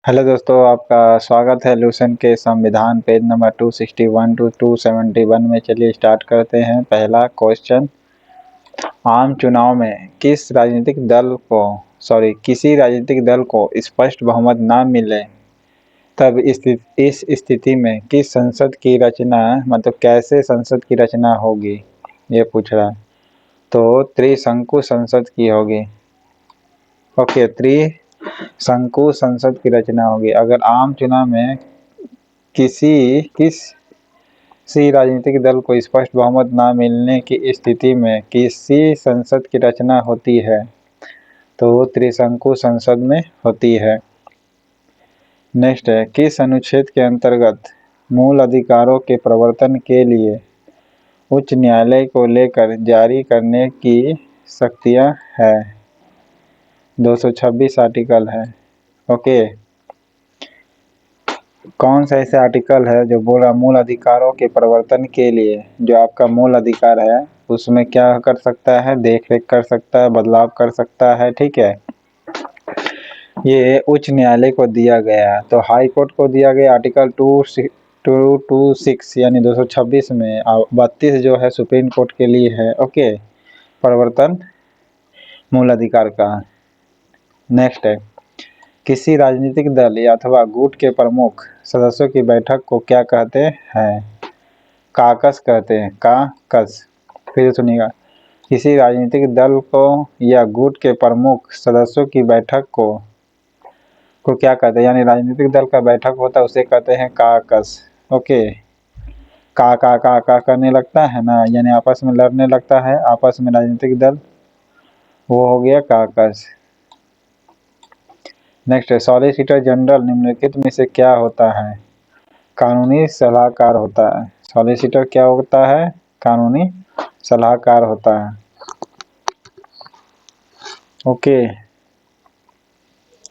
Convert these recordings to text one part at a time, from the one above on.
Hello दोस्तों, आपका स्वागत है लूसेंट के संविधान पेज नंबर 261 टू 271 में। चलिए स्टार्ट करते हैं। पहला क्वेश्चन, आम चुनाव में किसी राजनीतिक दल को स्पष्ट बहुमत न मिले तब इस स्थिति में किस संसद की रचना कैसे संसद की रचना होगी, ये पूछ रहा है। तो त्रिशंकु संसद की होगी। ओके, त्रिशंकु संसद की रचना होगी अगर आम चुनाव में किसी राजनीतिक दल को स्पष्ट बहुमत न मिलने की स्थिति में किसी संसद की रचना होती है तो त्रिशंकु संसद में होती है। नेक्स्ट है, किस अनुच्छेद के अंतर्गत मूल अधिकारों के प्रवर्तन के लिए उच्च न्यायालय को लेकर जारी करने की शक्तियां है? 226 आर्टिकल है। ओके, कौन सा ऐसा आर्टिकल है जो बोल रहा मूल अधिकारों के प्रवर्तन के लिए जो आपका मूल अधिकार है उसमें क्या कर सकता है? देख रेख कर सकता है, बदलाव कर सकता है। ठीक है, ये उच्च न्यायालय को दिया गया, तो हाई कोर्ट को दिया गया आर्टिकल 226 यानी 226 में। 32 जो है सुप्रीम कोर्ट के लिए है। ओके, प्रवर्तन मूल अधिकार का। नेक्स्ट है, किसी राजनीतिक दल या अथवा गुट के प्रमुख सदस्यों की बैठक को क्या कहते हैं? काकस कहते हैं, काकस। फिर सुनिएगा, किसी राजनीतिक दल को या गुट के प्रमुख सदस्यों की बैठक को क्या कहते हैं? यानी राजनीतिक दल का बैठक होता है उसे कहते हैं काकस। ओके, का करने लगता है ना, यानी आपस में लड़ने लगता है आपस में राजनीतिक दल, वो हो गया काकस। नेक्स्ट है, सॉलिसिटर जनरल निम्नलिखित में से क्या होता है? कानूनी सलाहकार होता है। सॉलिसिटर क्या होता है? कानूनी सलाहकार होता है। ओके,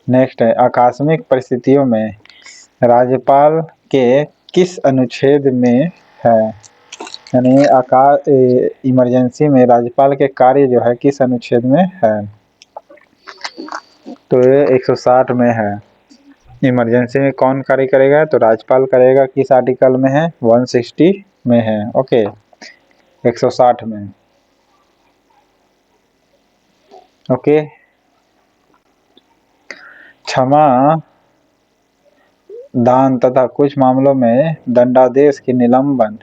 नेक्स्ट है, आकस्मिक परिस्थितियों में राज्यपाल के किस अनुच्छेद में है? यानी इमरजेंसी में राज्यपाल के कार्य जो है किस अनुच्छेद में है? तो ये 160 में है। इमरजेंसी में कौन कार्य करेगा? तो राज्यपाल करेगा। किस आर्टिकल में है? 160 में है। ओके, 160 में। ओके, क्षमा दान तथा कुछ मामलों में दंडादेश की निलंबन,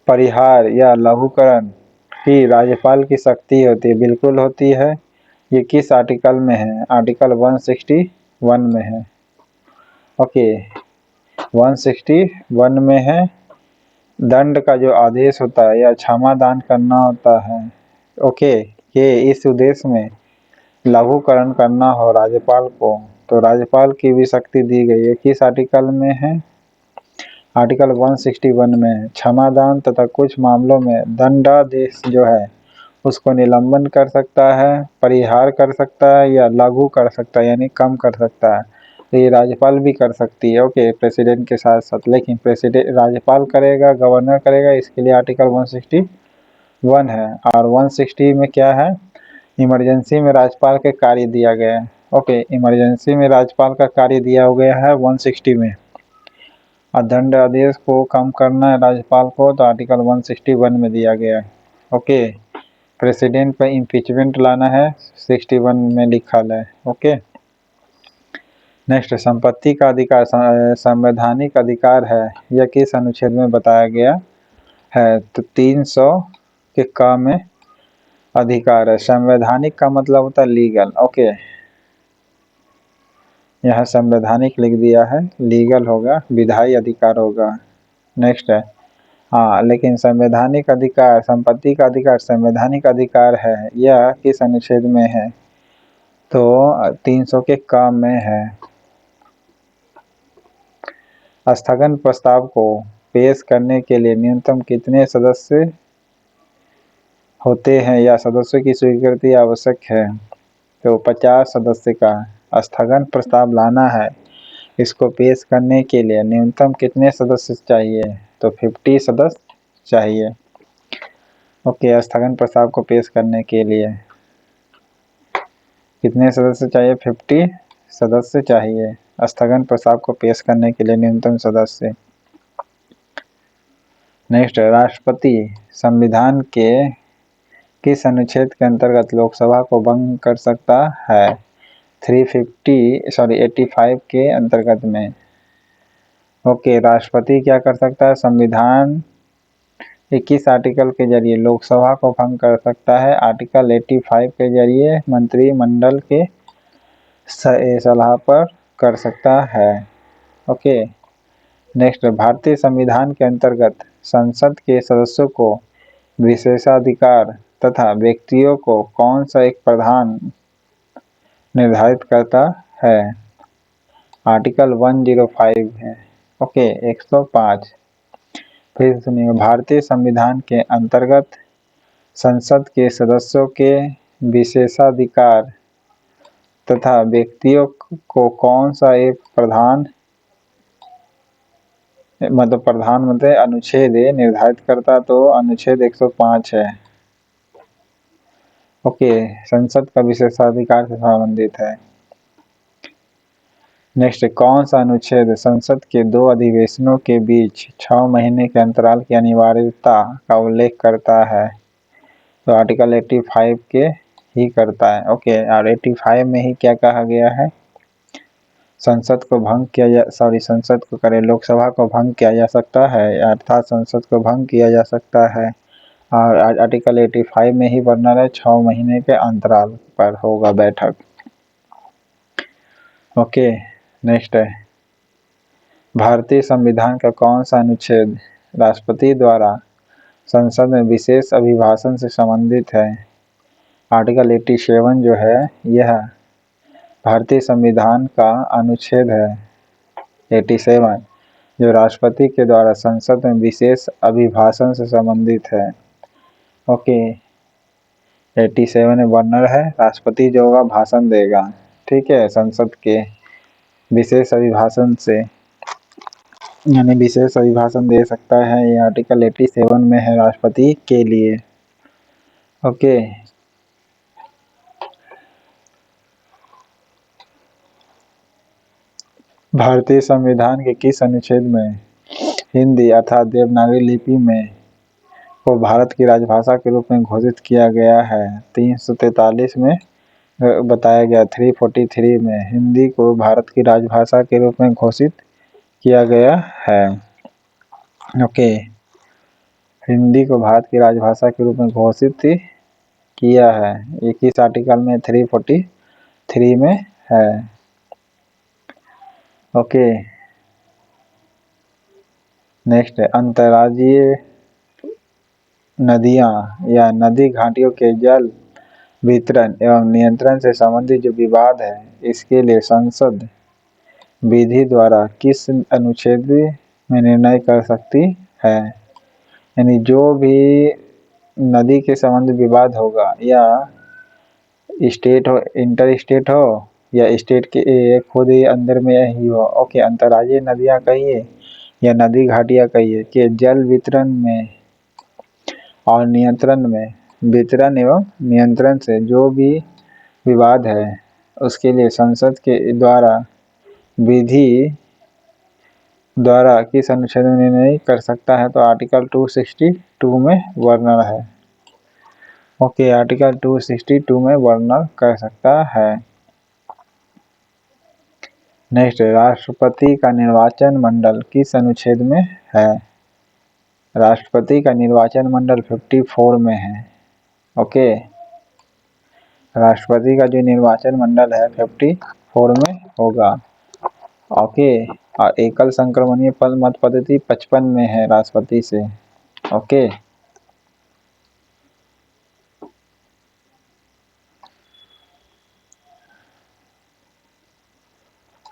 परिहार या लघुकरण की राज्यपाल की शक्ति होती है। बिल्कुल होती है। ये किस आर्टिकल में है? आर्टिकल 161 में है। ओके, 161 में है। दंड का जो आदेश होता है या क्षमा दान करना होता है, ओके, ये इस उद्देश्य में लघुकरण करना हो राज्यपाल को, तो राज्यपाल की भी शक्ति दी गई है। किस आर्टिकल में है? आर्टिकल 161 में। क्षमा दान तथा कुछ मामलों में दंडादेश जो है उसको निलंबन कर सकता है, परिहार कर सकता है या लागू कर सकता है, यानी कम कर सकता है। तो ये राज्यपाल भी कर सकती है। ओके, प्रेसिडेंट के साथ साथ, लेकिन प्रेसिडेंट राज्यपाल करेगा, गवर्नर करेगा, इसके लिए आर्टिकल 161 है। और 160 में क्या है? इमरजेंसी में राज्यपाल के कार्य दिया गया है। ओके, इमरजेंसी में राज्यपाल का कार्य दिया हो गया है 160 में। और दंड आदेश को कम करना है राज्यपाल को, तो आर्टिकल 161 में दिया गया है। ओके, प्रेसिडेंट पर इम्पीचमेंट लाना है, 61 में लिखा है। ओके, नेक्स्ट, संपत्ति का अधिकार संवैधानिक अधिकार है, यह किस अनुच्छेद में बताया गया है? तो 300 के क में अधिकार है। संवैधानिक का मतलब होता है लीगल। ओके, यहाँ संवैधानिक लिख दिया है, लीगल होगा, विधायी अधिकार होगा। नेक्स्ट है, हाँ, लेकिन संवैधानिक अधिकार, संपत्ति का अधिकार संवैधानिक अधिकार है, यह किस अनुच्छेद में है? तो 300 के क में है। स्थगन प्रस्ताव को पेश करने के लिए न्यूनतम कितने सदस्य होते हैं या सदस्यों की स्वीकृति आवश्यक है? तो 50 सदस्य का स्थगन प्रस्ताव लाना है, इसको पेश करने के लिए न्यूनतम कितने सदस्य चाहिए? तो 50 सदस्य चाहिए। ओके, स्थगन प्रस्ताव को पेश करने के लिए कितने सदस्य चाहिए? 50 सदस्य चाहिए। स्थगन प्रस्ताव को पेश करने के लिए न्यूनतम सदस्य। नेक्स्ट, राष्ट्रपति संविधान के किस अनुच्छेद के अंतर्गत लोकसभा को भंग कर सकता है? 85 के अंतर्गत में। ओके, राष्ट्रपति क्या कर सकता है? संविधान 21 आर्टिकल के जरिए लोकसभा को भंग कर सकता है। आर्टिकल 85 के जरिए मंत्रिमंडल के सलाह पर कर सकता है। ओके, नेक्स्ट, भारतीय संविधान के अंतर्गत संसद के सदस्यों को विशेषाधिकार तथा व्यक्तियों को कौन सा एक प्रधान निर्धारित करता है? आर्टिकल 105 है। ओके, 105। फिर सुनिए, भारतीय संविधान के अंतर्गत संसद के सदस्यों के विशेषाधिकार तथा व्यक्तियों को कौन सा एक प्रधानमंत्री अनुच्छेद निर्धारित करता? तो अनुच्छेद 105 है। ओके, संसद का विशेषाधिकार से संबंधित है। नेक्स्ट, कौन सा अनुच्छेद संसद के 2 अधिवेशनों के बीच 6 महीने के अंतराल की अनिवार्यता का उल्लेख करता है? तो आर्टिकल 85 के ही करता है। ओके, और 85 में ही क्या कहा गया है? संसद को लोकसभा को भंग किया जा सकता है, अर्थात संसद को भंग किया जा सकता है। और आर्टिकल 85 में ही वर्णन है 6 महीने के अंतराल पर होगा बैठक। ओके, नेक्स्ट है, भारतीय संविधान का कौन सा अनुच्छेद राष्ट्रपति द्वारा संसद में विशेष अभिभाषण से संबंधित है? आर्टिकल 87 जो है यह भारतीय संविधान का अनुच्छेद है 87, जो राष्ट्रपति के द्वारा संसद में विशेष अभिभाषण से संबंधित है। ओके, 87 में वर्णन है राष्ट्रपति जो होगा भाषण देगा, ठीक है, संसद के विशेष अभिभाषण से, यानी विशेष अभिभाषण दे सकता है। ये आर्टिकल 87 में है राष्ट्रपति के लिए। ओके, भारतीय संविधान के किस अनुच्छेद में हिंदी अर्थात देवनागरी लिपि में को भारत की राजभाषा के रूप में घोषित किया गया है? 343 में बताया गया। 343 में हिंदी को भारत की राजभाषा के रूप में घोषित किया गया है। ओके, हिंदी को भारत की राजभाषा के रूप में घोषित किया है, 21 आर्टिकल में 343 में है। ओके, नेक्स्ट, अंतर्राज्यीय नदियां या नदी घाटियों के जल वितरण एवं नियंत्रण से संबंधित जो विवाद है, इसके लिए संसद विधि द्वारा किस अनुच्छेद में निर्णय कर सकती है? यानी जो भी नदी के संबंध विवाद होगा, या स्टेट हो, इंटर स्टेट हो, या स्टेट के खुद ही अंदर में ही हो, ओके, अंतर्राज्यीय नदियां कहिए या नदी घाटियां कहिए, के जल वितरण में और नियंत्रण में, वितरण एवं नियंत्रण से जो भी विवाद है, उसके लिए संसद के द्वारा विधि द्वारा किस अनुच्छेद में निर्णय कर सकता है? तो आर्टिकल 262 में वर्णन है। ओके, आर्टिकल 262 में वर्णन कर सकता है। नेक्स्ट, राष्ट्रपति का निर्वाचन मंडल किस अनुच्छेद में है? राष्ट्रपति का निर्वाचन मंडल 54 में है। ओके, राष्ट्रपति का जो निर्वाचन मंडल है 54 में होगा। ओके, और एकल संक्रमणीय मत पद्धति 55 में है राष्ट्रपति से। ओके,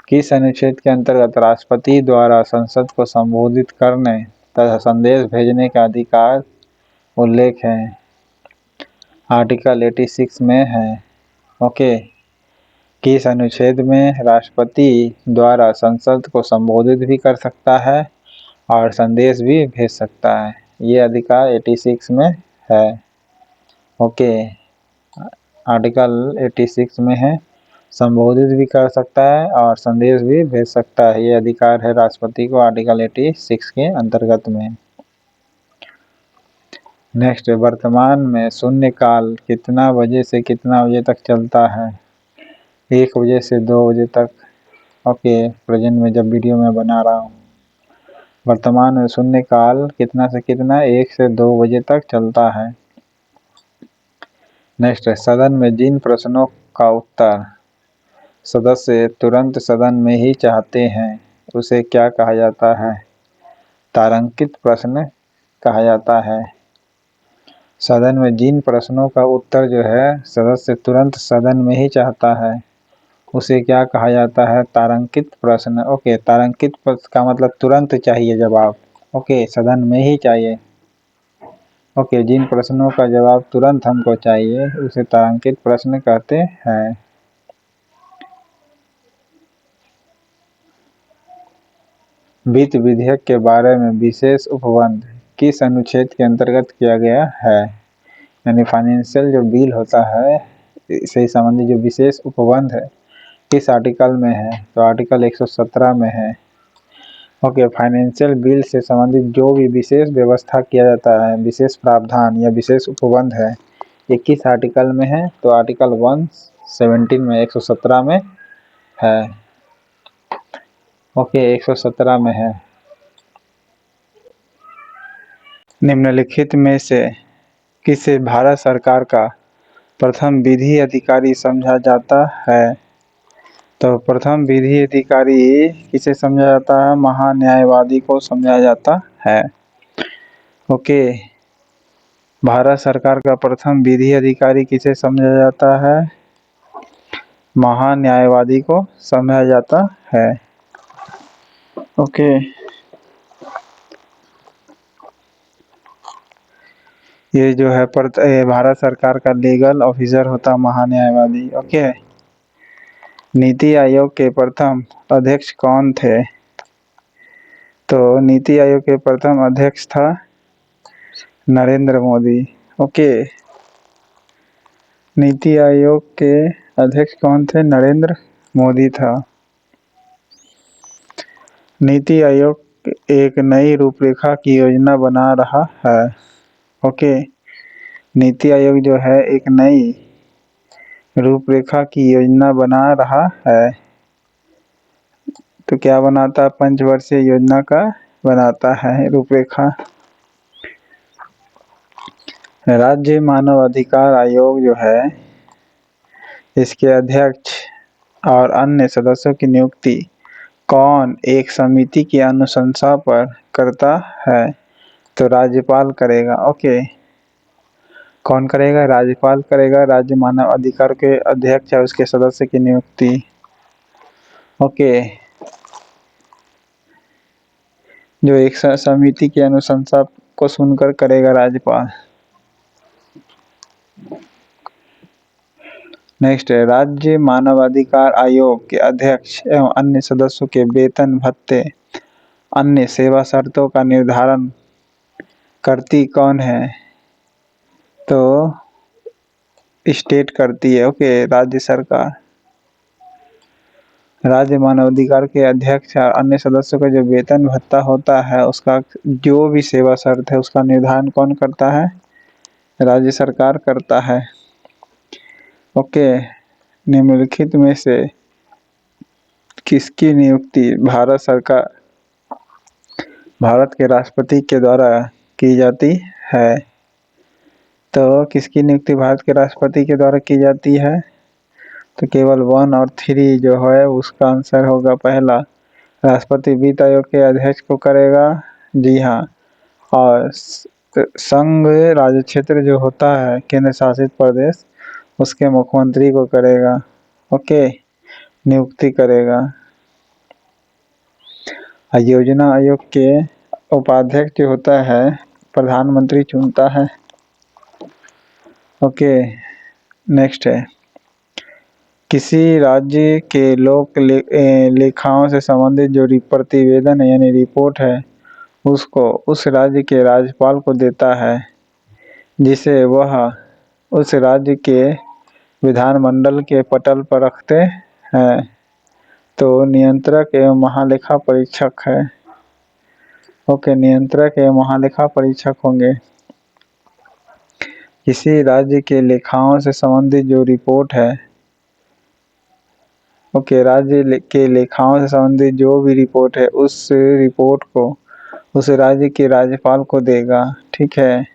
किस अनुच्छेद के अंतर्गत राष्ट्रपति द्वारा संसद को संबोधित करने तथा संदेश भेजने का अधिकार उल्लेख है? आर्टिकल 86 में है। ओके, किस अनुच्छेद में राष्ट्रपति द्वारा संसद को संबोधित भी कर सकता है और संदेश भी भेज सकता है? ये अधिकार 86 में है। ओके, आर्टिकल 86 में है। संबोधित भी कर सकता है और संदेश भी भेज सकता है। ये अधिकार है राष्ट्रपति को आर्टिकल 86 के अंतर्गत में। नेक्स्ट, वर्तमान में शून्यकाल कितना बजे से कितना बजे तक चलता है? 1 बजे से 2 बजे तक। ओके, प्रेजेंट में जब वीडियो में बना रहा हूँ। वर्तमान में शून्यकाल कितना से कितना? 1 से 2 बजे तक चलता है। नेक्स्ट, सदन में जिन प्रश्नों का उत्तर सदस्य तुरंत सदन में ही चाहते हैं उसे क्या कहा जाता है? तारांकित प्रश्न कहा जाता है। सदन में जिन प्रश्नों का उत्तर जो है सदस्य तुरंत सदन में ही चाहता है उसे क्या कहा जाता है? तारांकित प्रश्न। ओके, तारांकित प्रश्न का मतलब तुरंत चाहिए जवाब। ओके, सदन में ही चाहिए। ओके, जिन प्रश्नों का जवाब तुरंत हमको चाहिए उसे तारांकित प्रश्न कहते हैं। वित्त विधेयक के बारे में विशेष उपबंध किस अनुच्छेद के अंतर्गत किया गया है? यानी फाइनेंशियल जो बिल होता है इससे संबंधित जो विशेष उपबंध है किस आर्टिकल में है? तो आर्टिकल 117 में है। ओके, फाइनेंशियल बिल से संबंधित जो भी विशेष व्यवस्था किया जाता है, विशेष प्रावधान या विशेष उपबंध है, ये किस आर्टिकल में है? तो आर्टिकल 117 में 117 में है। ओके, 117 में है। निम्नलिखित में से किसे भारत सरकार का प्रथम विधि अधिकारी समझा जाता है? तो प्रथम विधि अधिकारी किसे समझा जाता है? महान्यायवादी को समझा जाता है। ओके, भारत सरकार का प्रथम विधि अधिकारी किसे समझा जाता है? महान्यायवादी को समझा जाता है। ओके, ये जो है भारत सरकार का लीगल ऑफिसर होता महान्यायवादी। ओके, नीति आयोग के प्रथम अध्यक्ष कौन थे? तो नीति आयोग के प्रथम अध्यक्ष था नरेंद्र मोदी। ओके, नीति आयोग के अध्यक्ष कौन थे? नरेंद्र मोदी था। नीति आयोग एक नई रूपरेखा की योजना बना रहा है। ओके, नीति आयोग जो है एक नई रूपरेखा की योजना बना रहा है। तो क्या बनाता है? पंचवर्षीय योजना का बनाता है रूपरेखा। राज्य मानव अधिकार आयोग जो है इसके अध्यक्ष और अन्य सदस्यों की नियुक्ति कौन एक समिति की अनुशंसा पर करता है? तो राज्यपाल करेगा। ओके, कौन करेगा? राज्यपाल करेगा। राज्य मानव अधिकार के अध्यक्ष है उसके सदस्य की नियुक्ति। ओके, जो एक समिति की अनुशंसा को सुनकर करेगा राज्यपाल। नेक्स्ट है, राज्य मानवाधिकार आयोग के अध्यक्ष एवं अन्य सदस्यों के वेतन भत्ते अन्य सेवा शर्तों का निर्धारण करती कौन है? तो स्टेट करती है। ओके, राज्य सरकार। राज्य मानवाधिकार के अध्यक्ष और अन्य सदस्यों का जो वेतन भत्ता होता है उसका जो भी सेवा शर्त है उसका निर्धारण कौन करता है? राज्य सरकार करता है। ओके, निम्नलिखित में से किसकी नियुक्ति भारत के राष्ट्रपति के द्वारा की जाती है? तो किसकी नियुक्ति भारत के राष्ट्रपति के द्वारा की जाती है? तो केवल 1 और 3 जो है उसका आंसर होगा पहला। राष्ट्रपति वित्त आयोग के अध्यक्ष को करेगा। जी हाँ, और संघ राज्य क्षेत्र जो होता है केंद्र शासित प्रदेश उसके मुख्यमंत्री को करेगा। ओके, नियुक्ति करेगा। योजना आयोग के उपाध्यक्ष जो होता है प्रधानमंत्री चुनता है। ओके, नेक्स्ट है, किसी राज्य के लोक लेखाओं से संबंधित जो प्रतिवेदन है यानी रिपोर्ट है उसको उस राज्य के राज्यपाल को देता है जिसे वह उस राज्य के विधानमंडल के पटल पर रखते हैं तो नियंत्रक एवं महालेखा परीक्षक है। ओके, नियंत्रक एवं महालेखा परीक्षक होंगे। किसी राज्य के लेखाओं से संबंधित जो रिपोर्ट है, ओके, राज्य के लेखाओं से संबंधित जो भी रिपोर्ट है उस रिपोर्ट को उस राज्य के राज्यपाल को देगा, ठीक है,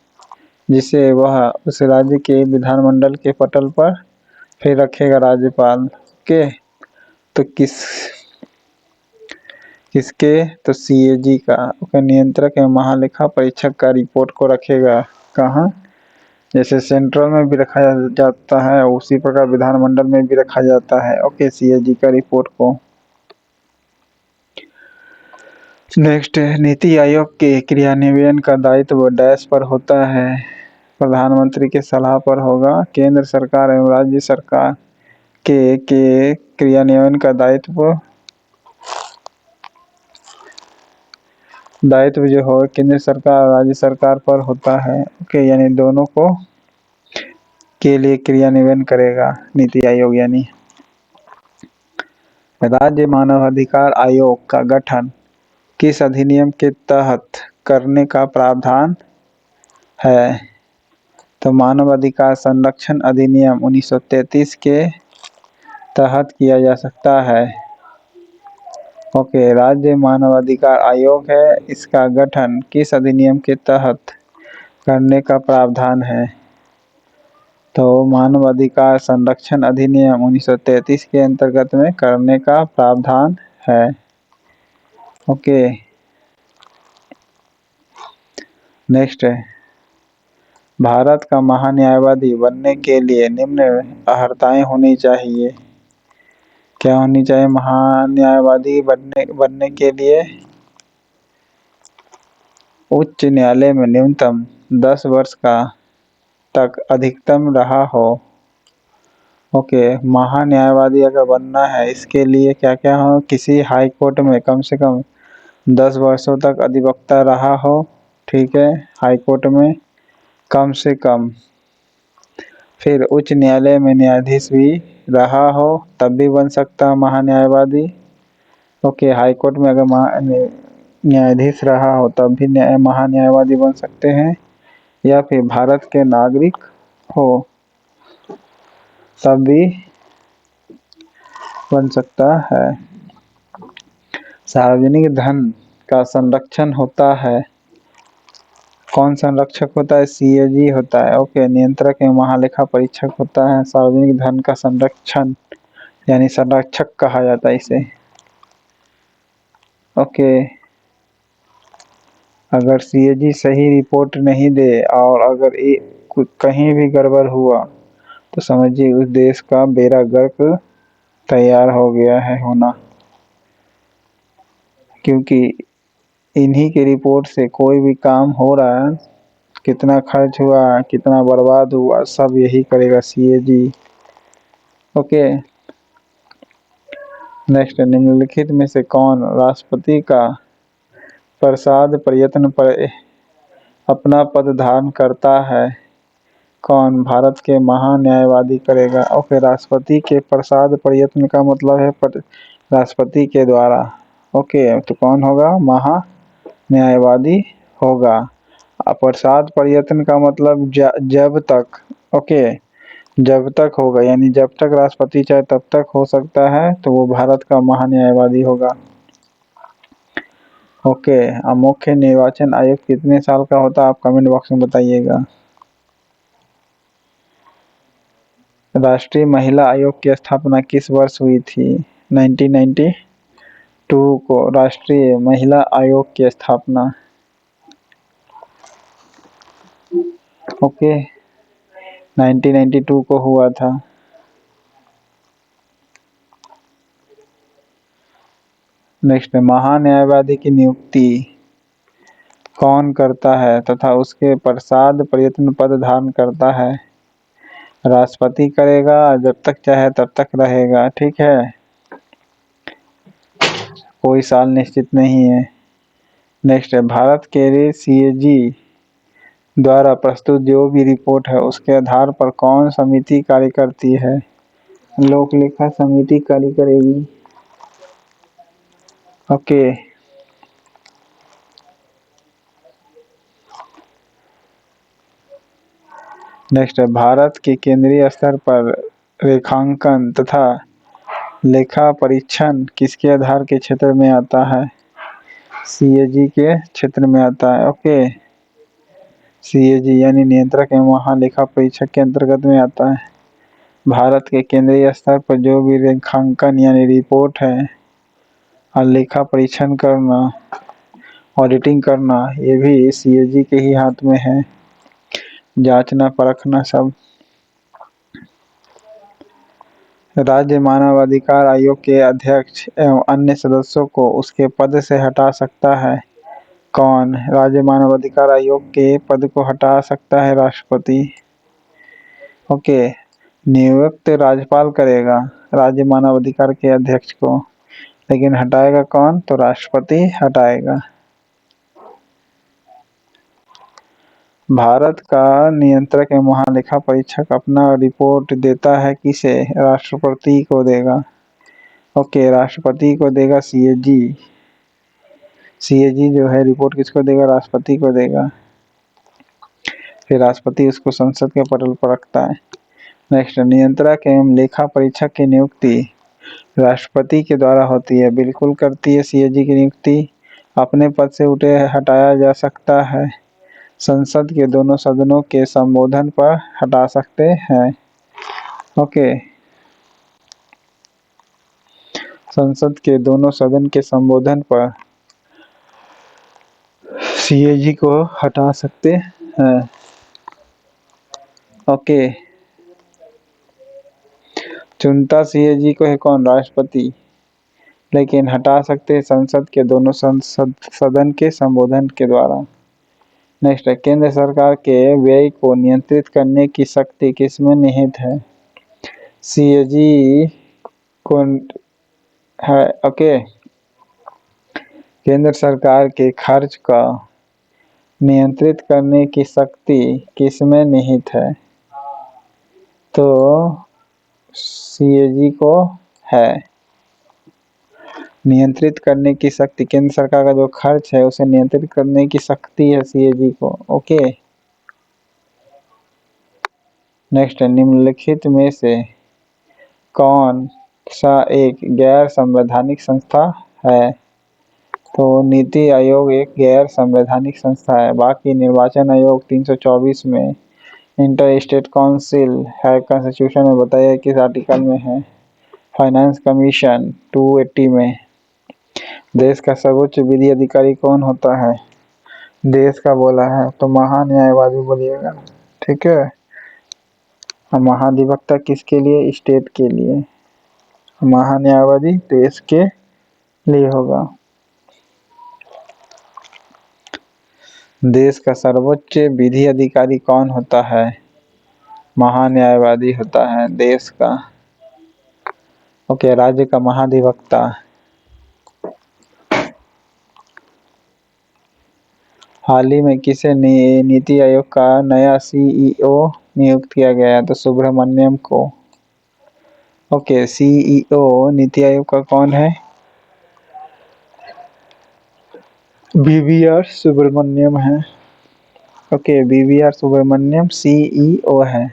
जिसे वह उस राज्य के विधानमंडल के पटल पर फिर रखेगा राज्यपाल। ओके, तो किसके, तो सीएजी का, ओके, नियंत्रक एवं महालेखा परीक्षक का रिपोर्ट को रखेगा कहाँ, जैसे सेंट्रल में भी रखा जाता है उसी प्रकार विधानमंडल में भी रखा जाता है। ओके, सीएजी का रिपोर्ट को। नेक्स्ट है, नीति आयोग के क्रियान्वयन का दायित्व डैश पर होता है। प्रधानमंत्री के सलाह पर होगा। केंद्र सरकार एवं राज्य सरकार के क्रियान्वयन का दायित्व जो हो केंद्र सरकार और राज्य सरकार पर होता है। ओके, यानी दोनों को के लिए क्रियान्वयन करेगा नीति आयोग। यानी राज्य मानव अधिकार आयोग का गठन किस अधिनियम के तहत करने का प्रावधान है, तो मानव अधिकार संरक्षण अधिनियम 1933 के तहत किया जा सकता है। ओके, राज्य मानव अधिकार आयोग है, इसका गठन किस अधिनियम के तहत करने का प्रावधान है, तो मानव अधिकार संरक्षण अधिनियम 1933 के अंतर्गत में करने का प्रावधान है। ओके, नेक्स्ट है, भारत का महान्यायवादी बनने के लिए निम्न अर्हताएं होनी चाहिए। क्या होनी चाहिए महान्यायवादी बनने के लिए? उच्च न्यायालय में न्यूनतम 10 वर्ष का तक अधिकतम रहा हो। ओके, महान्यायवादी अगर बनना है इसके लिए क्या क्या हो, किसी हाई कोर्ट में कम से कम 10 वर्षों तक अधिवक्ता रहा हो, ठीक है, हाई कोर्ट में कम से कम। फिर उच्च न्यायालय में न्यायाधीश भी रहा हो तब भी बन सकता महान्यायवादी। ओके, हाई कोर्ट में अगर न्यायाधीश रहा हो तब भी महान्यायवादी बन सकते हैं, या फिर भारत के नागरिक हो तब भी बन सकता है। सार्वजनिक धन का संरक्षण होता है, कौन संरक्षक होता है? सीएजी होता है। ओके, नियंत्रक एवं महालेखा परीक्षक होता है सार्वजनिक धन का संरक्षण, यानी संरक्षक कहा जाता है इसे। ओके, अगर सीएजी सही रिपोर्ट नहीं दे और अगर कहीं भी गड़बड़ हुआ तो समझिए उस देश का बेड़ा गर्क तैयार हो गया है होना, क्योंकि इन्हीं की रिपोर्ट से कोई भी काम हो रहा है, कितना खर्च हुआ, कितना बर्बाद हुआ, सब यही करेगा सीएजी। ओके, नेक्स्ट, निम्नलिखित में से कौन राष्ट्रपति का प्रसाद प्रयत्न पर अपना पद धारण करता है? कौन भारत के महान्यायवादी करेगा? ओके, राष्ट्रपति के प्रसाद प्रयत्न का मतलब है राष्ट्रपति के द्वारा। ओके, तो कौन होगा? महान्यायवादी होगा। प्रसाद प्रयत्न का मतलब जब तक, ओके, जब तक होगा, यानी जब तक राष्ट्रपति चाहे तब तक हो सकता है, तो वो भारत का महान्यायवादी होगा। ओके, मुख्य निर्वाचन आयुक्त कितने साल का होता है? आप कमेंट बॉक्स में बताइएगा। राष्ट्रीय महिला आयोग की स्थापना किस वर्ष हुई थी? 1992 को राष्ट्रीय महिला आयोग की स्थापना। ओके, 1992 को हुआ था। नेक्स्ट, महान्यायवादी की नियुक्ति कौन करता है तथा उसके प्रसाद प्रयत्न पद धारण करता है? राष्ट्रपति करेगा, जब तक चाहे तब तक रहेगा, ठीक है, कोई साल निश्चित नहीं है। नेक्स्ट है, भारत के लिए सीएजी द्वारा प्रस्तुत जो भी रिपोर्ट है उसके आधार पर कौन समिति कार्य करती है? लोक लेखा समिति कार्य करेगी। ओके। नेक्स्ट है, भारत के केंद्रीय स्तर पर रेखांकन तथा लेखा परीक्षण किसके आधार के क्षेत्र में आता है? सीएजी के क्षेत्र में आता है। ओके। सीएजी यानी नियंत्रक एवं महालेखा परीक्षक के अंतर्गत में आता है। भारत के केंद्रीय स्तर पर जो भी रेखांकन यानी रिपोर्ट है और लेखा परीक्षण करना, ऑडिटिंग करना, ये भी सीएजी के ही हाथ में है, जांचना परखना सब। राज्य मानवाधिकार आयोग के अध्यक्ष एवं अन्य सदस्यों को उसके पद से हटा सकता है कौन? राज्य मानवाधिकार आयोग के पद को हटा सकता है राष्ट्रपति। ओके। नियुक्त राज्यपाल करेगा राज्य मानवाधिकार के अध्यक्ष को, लेकिन हटाएगा कौन? तो राष्ट्रपति हटाएगा। भारत का नियंत्रक एवं महालेखा परीक्षक अपना रिपोर्ट देता है किसे? राष्ट्रपति को देगा। ओके, राष्ट्रपति को देगा सीएजी। सीएजी जो है रिपोर्ट किसको देगा? राष्ट्रपति को देगा। फिर राष्ट्रपति उसको संसद के पटल पर रखता है। नेक्स्ट, नियंत्रक एवं लेखा परीक्षक की नियुक्ति राष्ट्रपति के द्वारा होती है। बिल्कुल करती है सीएजी की नियुक्ति। अपने पद से उठे हटाया जा सकता है। संसद के दोनों सदनों के संबोधन पर हटा सकते हैं। ओके। संसद के दोनों सदन के संबोधन पर सीएजी को हटा सकते हैं। ओके। चुनता सीएजी को है कौन? राष्ट्रपति, लेकिन हटा सकते हैं संसद के दोनों सदन के संबोधन के द्वारा। नेक्स्ट है, केंद्र सरकार के व्यय को नियंत्रित करने की शक्ति किसमें निहित है? सीएजी को है। ओके। केंद्र सरकार के खर्च का नियंत्रित करने की शक्ति किसमें निहित है? तो सीएजी को है। नियंत्रित करने की शक्ति, केंद्र सरकार का जो खर्च है उसे नियंत्रित करने की शक्ति है सीएजी को। ओके। नेक्स्ट, निम्नलिखित में से कौन सा एक गैर संवैधानिक संस्था है? तो नीति आयोग एक गैर संवैधानिक संस्था है। बाकी निर्वाचन आयोग 324 में, इंटर स्टेट काउंसिल है कॉन्स्टिट्यूशन में बताया किस आर्टिकल में है? फाइनेंस कमीशन 280 में। देश का सर्वोच्च विधि अधिकारी कौन होता है? देश का बोला है तो महान्यायवादी बोलिएगा, ठीक है। महाधिवक्ता किसके लिए? स्टेट के लिए। महान्यायवादी देश के लिए होगा। देश का सर्वोच्च विधि अधिकारी कौन होता है? महान्यायवादी होता है देश का। ओके। राज्य का महाधिवक्ता। हाल ही में किसे नीति आयोग का नया सीईओ नियुक्त किया गया है? तो सुब्रमण्यम को। ओके। सीईओ नीति आयोग का कौन है? बीवीआर सुब्रमण्यम है। ओके, बीवीआर सुब्रमण्यम सीईओ है।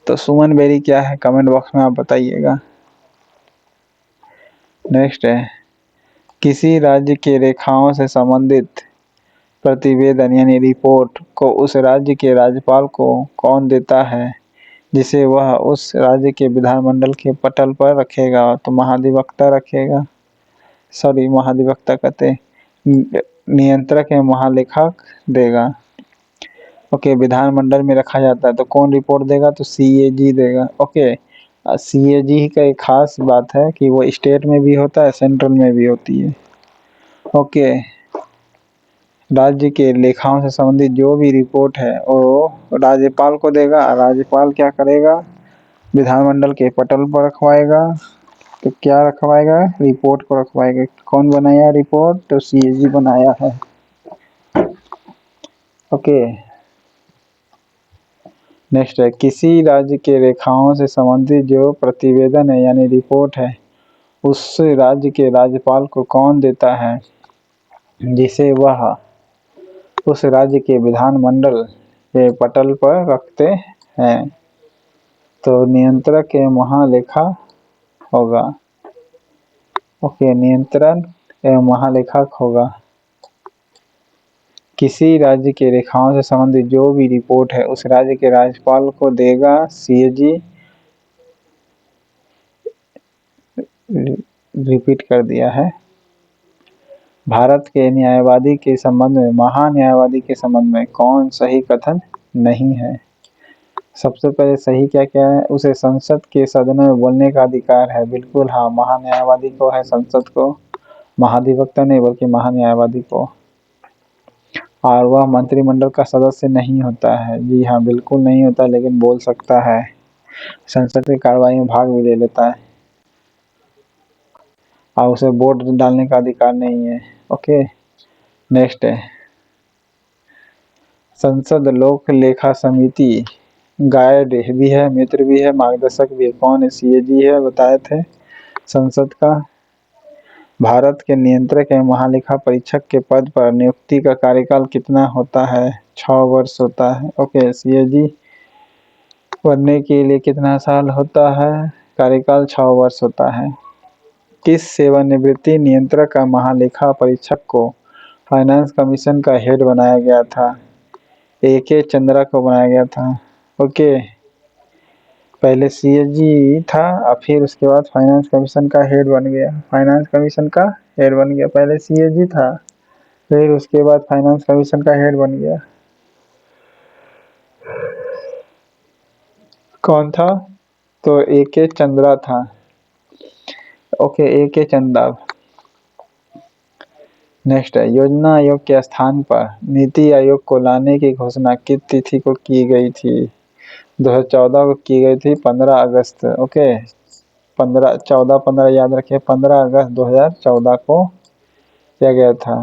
तो सुमन बेरी क्या है? कमेंट बॉक्स में आप बताइएगा। नेक्स्ट है, किसी राज्य के रेखाओं से संबंधित प्रतिवेदन यानी रिपोर्ट को उस राज्य के राज्यपाल को कौन देता है, जिसे वह उस राज्य के विधानमंडल के पटल पर रखेगा? तो महाधिवक्ता रखेगा। सॉरी, महाधिवक्ता कहते नियंत्रक या महालेखक देगा। ओके। विधानमंडल में रखा जाता है तो कौन रिपोर्ट देगा? तो सीएजी देगा। ओके। सीएजी का एक खास बात है कि वो स्टेट में भी होता है, सेंट्रल में भी होती है। ओके। राज्य के लेखाओं से संबंधित जो भी रिपोर्ट है वो राज्यपाल को देगा। राज्यपाल क्या करेगा? विधानमंडल के पटल पर रखवाएगा। तो क्या रखवाएगा? रिपोर्ट को रखवाएगा। कौन बनाया रिपोर्ट? तो सीएजी बनाया है। ओके। नेक्स्ट है, किसी राज्य के रेखाओं से संबंधित जो प्रतिवेदन है यानी रिपोर्ट है उस राज्य के राज्यपाल को कौन देता है, जिसे वह उस राज्य के विधानमंडल के पटल पर रखते हैं। तो नियंत्रक एवं महालेखा होगा। ओके, नियंत्रण एवं महालेखक होगा। किसी राज्य के रेखाओं से संबंधित जो भी रिपोर्ट है उस राज्य के राज्यपाल को देगा सीएजी। रिपीट कर दिया है। भारत के न्यायवादी के संबंध में महान्यायवादी के संबंध में कौन सही कथन नहीं है। सबसे पहले सही क्या क्या है, उसे संसद के सदन में बोलने का अधिकार है। बिल्कुल हाँ, महान्यायवादी को है, संसद को, महाधिवक्ता नहीं बल्कि महान्यायवादी को। और वह मंत्रिमंडल का सदस्य नहीं होता है। जी हाँ, बिल्कुल नहीं होता, लेकिन बोल सकता है, संसद की कार्रवाई में भाग भी ले लेता है। और उसे वोट डालने का अधिकार नहीं है। ओके, नेक्स्ट है, संसद लोक लेखा समिति गाइड भी है, मित्र भी है, मार्गदर्शक भी है। कौन है, सीएजी है, बताए थे संसद का। भारत के नियंत्रक एवं महालेखा परीक्षक के पद पर नियुक्ति का कार्यकाल कितना होता है, 6 वर्ष होता है। ओके, सीएजी बनने के लिए कितना साल होता है, कार्यकाल 6 वर्ष होता है। किस सेवानिवृत्ति नियंत्रक का महालेखा परीक्षक को फाइनेंस कमीशन का हेड बनाया गया था, AK चंद्रा को बनाया गया था। ओके, पहले सीएजी था और फिर उसके बाद फाइनेंस कमीशन का हेड बन गया। फाइनेंस कमीशन का हेड बन गया, पहले सीएजी था फिर उसके बाद फाइनेंस कमीशन का हेड बन गया। कौन था, तो AK चंद्रा था। Okay, AK Chandra. नेक्स्ट है, योजना आयोग के स्थान पर नीति आयोग को लाने की घोषणा किस तिथि को की गई थी, 2014 को की गई थी, 15 अगस्त। ओके, 15 14 15 याद रखिए, 15 अगस्त 2014 को किया गया था।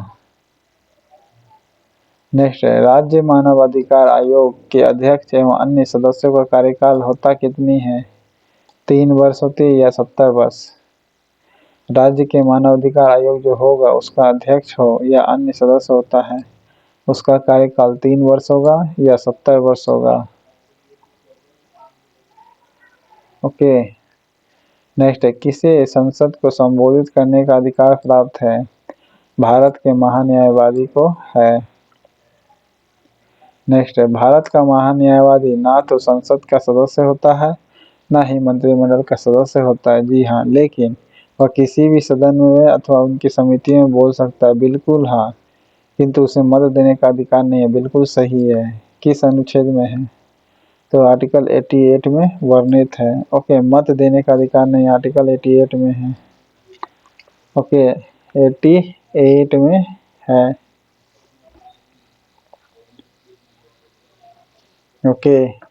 नेक्स्ट है, राज्य मानवाधिकार आयोग के अध्यक्ष एवं अन्य सदस्यों का कार्यकाल होता कितनी है, 3 वर्ष होती है या 70 वर्ष। राज्य के मानवाधिकार आयोग जो होगा उसका अध्यक्ष हो या अन्य सदस्य होता है उसका कार्यकाल 3 वर्ष होगा या 70 वर्ष होगा। ओके, नेक्स्ट है, किसे संसद को संबोधित करने का अधिकार प्राप्त है, भारत के महान्यायवादी को है। नेक्स्ट है, भारत का महान्यायवादी ना तो संसद का सदस्य होता है ना ही मंत्रिमंडल का सदस्य होता है। जी हाँ, लेकिन वह किसी भी सदन में अथवा उनकी समिति में बोल सकता है। बिल्कुल हाँ, किंतु उसे मत देने का अधिकार नहीं है। बिल्कुल सही है। किस अनुच्छेद में है, तो आर्टिकल 88 में वर्णित है। ओके, मत देने का अधिकार नहीं, आर्टिकल 88 में है। ओके, 88 में है। ओके,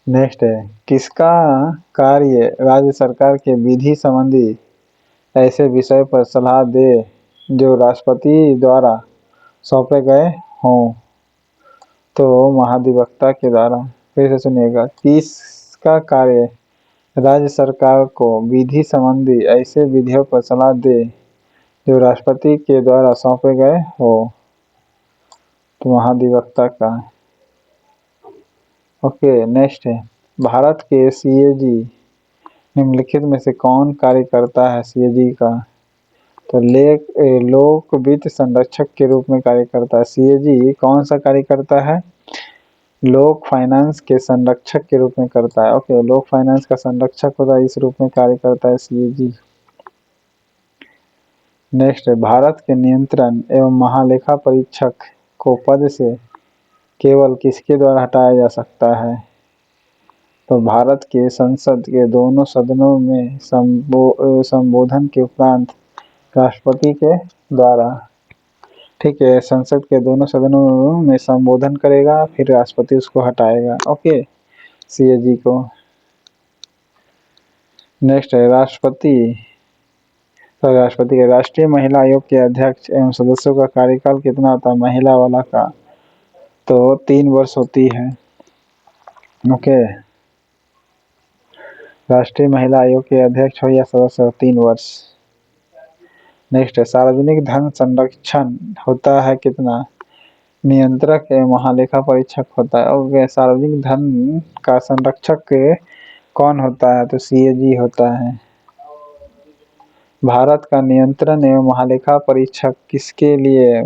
नेक्स्ट है, किसका कार्य राज्य सरकार के विधि संबंधी ऐसे विषय पर सलाह दे जो राष्ट्रपति द्वारा सौंपे गए हों, तो महाधिवक्ता के द्वारा। फिर से सुनिएगा, किसका कार्य राज्य सरकार को विधि संबंधी ऐसे विधियों पर सलाह दे जो राष्ट्रपति के द्वारा सौंपे गए हो, तो महाधिवक्ता का। ओके, नेक्स्ट है, भारत के सीएजी निम्नलिखित में से कौन कार्य करता है सीएजी का, तो लोक वित्त संरक्षक के रूप में कार्य करता है। सीएजी कौन सा कार्य करता है, लोक फाइनेंस के संरक्षक के रूप में करता है। ओके, लोक फाइनेंस का संरक्षक होता है, इस रूप में कार्य करता है सीएजी। नेक्स्ट है, भारत के नियंत्रण एवं महालेखा परीक्षक को पद से केवल किसके द्वारा हटाया जा सकता है, तो भारत के संसद के दोनों सदनों में संबोधन के उपरांत राष्ट्रपति के द्वारा। ठीक है, संसद के दोनों सदनों में संबोधन करेगा फिर राष्ट्रपति उसको हटाएगा। ओके, सीएजी को। नेक्स्ट है राष्ट्रपति के राष्ट्रीय महिला आयोग के अध्यक्ष एवं सदस्यों का कार्यकाल कितना होता है महिला वाला का, तो 3 वर्ष होती है। ओके, राष्ट्रीय महिला आयोग के अध्यक्ष हो या सदस्य हो 3 वर्ष। नेक्स्ट है सार्वजनिक धन संरक्षण होता है कितना, नियंत्रक एवं महालेखा परीक्षक होता है। और सार्वजनिक धन का संरक्षक कौन होता है, तो सीएजी होता है। भारत का नियंत्रण एवं महालेखा परीक्षक किसके लिए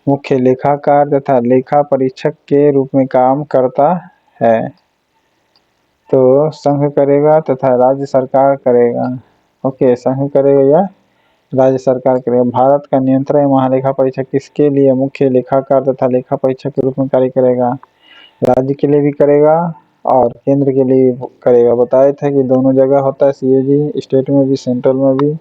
मुख्य लेखाकार तथा लेखा परीक्षक के रूप में काम करता है, तो संघ करेगा तथा राज्य सरकार करेगा। ओके, संघ करेगा या राज्य सरकार करेगा। भारत का नियंत्रण एवं महालेखा परीक्षक किसके लिए मुख्य लेखाकार तथा लेखा परीक्षक के रूप में कार्य करेगा, राज्य के लिए भी करेगा और केंद्र के लिए करेगा। बताए थे कि दोनों जगह होता है सीएजी, स्टेट में भी सेंट्रल में भी।